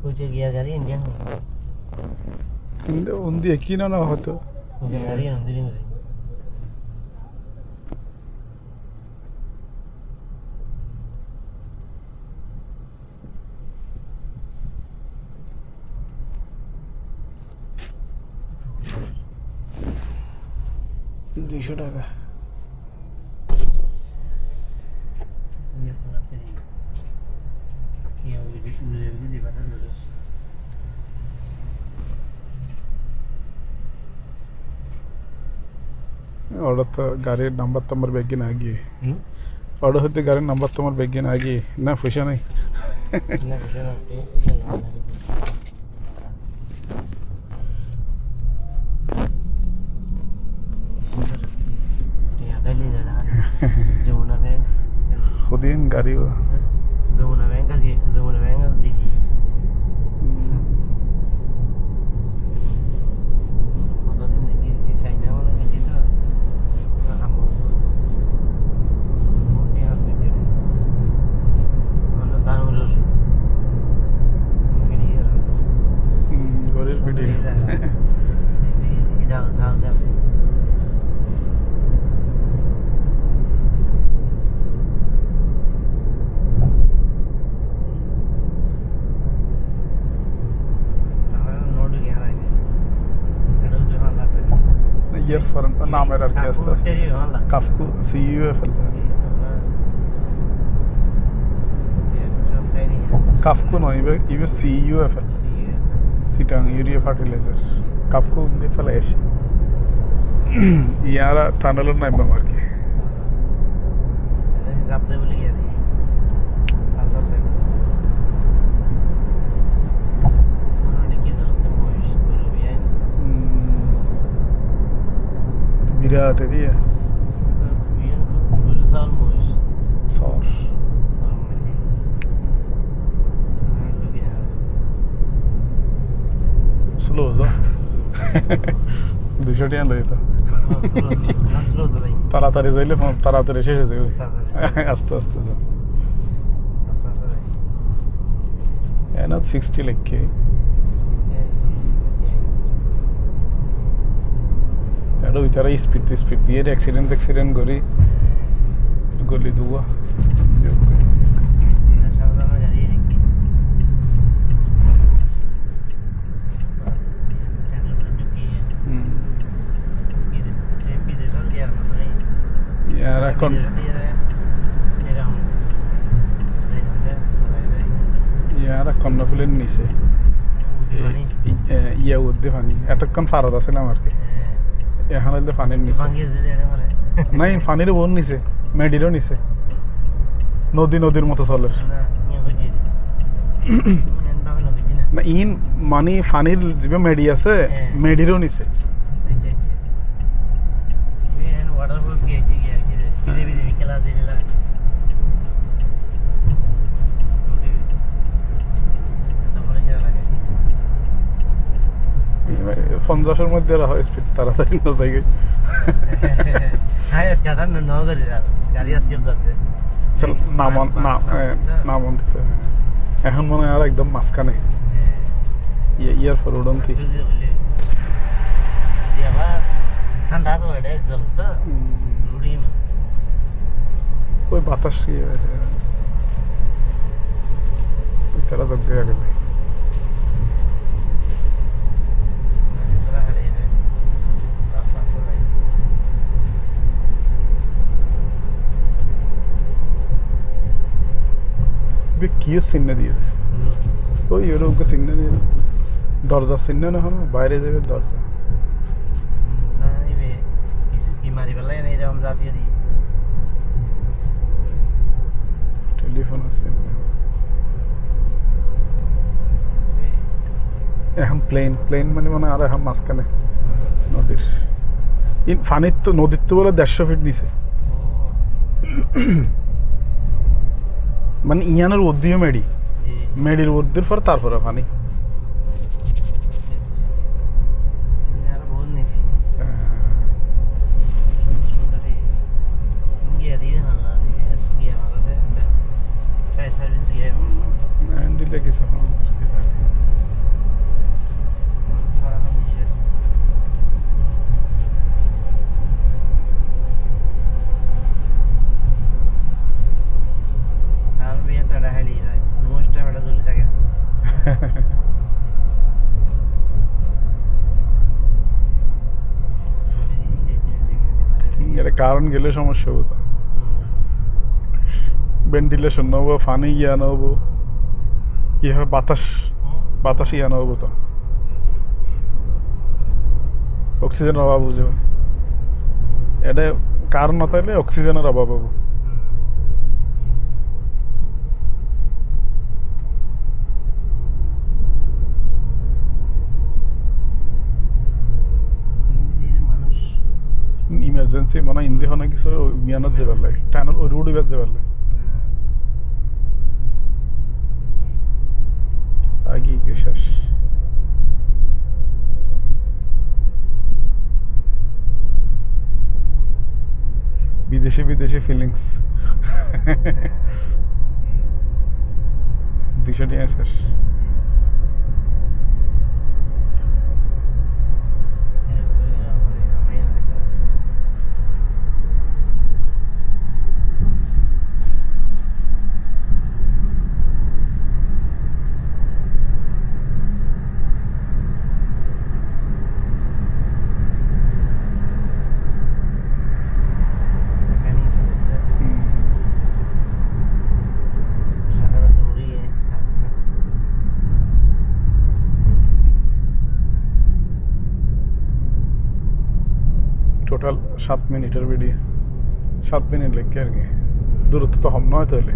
Uche gaya gari Indian. ఉంది ఎక్కినా హోతో Uche gari nandirin uche. দুইশো টাকা Sambil pengerti di. Iya udah di batas lulus. Order তো গাড়ির নাম্বার তোমার ব্যাগে না গিয়ে অর্ডার হতে গাড়ির নাম্বার তোমার ব্যাগে না গিয়ে না পয়সা নেই Nah, bisa nanti. Dia ada li dah. Jamuna bank. খুদিন গাড়ি Jamuna bank lagi. Jamuna bank di. Foto din lagi di China orang lagi tu. Tak kamu. Dia ada di. Mana tahu urus. Mungkin dia. গড়ির video Ini dah. Yara foreign নামের আর কি আস্তে আস্তে কাফকু সিইউএফএল কাফকু নয় ইবে সিইউএফএল সিটাং ইউরিয়া ফার্টিলাইজার কাফকু দি ফেলে এসে ইয়ারা টানেলের নাইবা আর কি বিরাট এরিয়া সর স্লো যা 200 টাকা লই তো তাড়াতাড়ি যাইলে তাড়াতাড়ি শেষ হয়ে যাবে আস্তে আস্তে যা এনা 60 লেখকে এটা ওই তারা স্পিড দিয়ে অ্যাক্সিডেন্ট করি গলি দুয়া এখন ইয়ারা কর্ণফুলের নিচে ইয়া উদ্দে পানি এতক্ষণ ফারত আসছিলাম আর কি এখন হইলে পানির নিচে নাই পানির ওর নিচে মেডিরও নিচে নদীর মতো চলে না ইন মানে পানির যে মেডি আছে মেডিরও নিচে পঞ্চাশের মধ্যে স্পিড তাড়াতাড়ি না যাই নামন দিতে এখন মনে হয় আর একদম মাঝখানে ইয়ার ফর উড়ন্তি ওই বাতাস তারা যোগ্য গেলে কি চিহ্ন দিয়ে দেয় ওই ওরকম চিহ্ন দিয়ে দরজা চিহ্ন না হয় বাইরে যাবে দরজা টেলিফোন আছে এখন প্লেন মানে আর এখন মাঝখানে নদীর পানির তো নদীর তো বলে 150 ফিট নিচে মানে ইয়ানের উদ্দিও মেডির উদ্দির পর তারপরে পানি দিলে কিছু কারণ গেলে সমস্যা হবো তো ভেন্টিলেশন নেবো পানি ইয়া নেবো কি হবে বাতাস ইয়া নেবো তো অক্সিজেনের অভাব বুঝে এটা কারণ না থাকলে অক্সিজেনের অভাব হবো ইমার্জেন্সি মানে ইন্দি হনে কিছু বিয়ানত যে পারলে টাইনত ওই রোড ইবাজ যে পারলে আগে কি শেষ বিদেশি ফিলিংস 200 টাকা শেষ টোটাল 7 মিনিটের ভিডিও 7 মিনিট লেগে আর কি দূরত্ব তো কম নয় তাহলে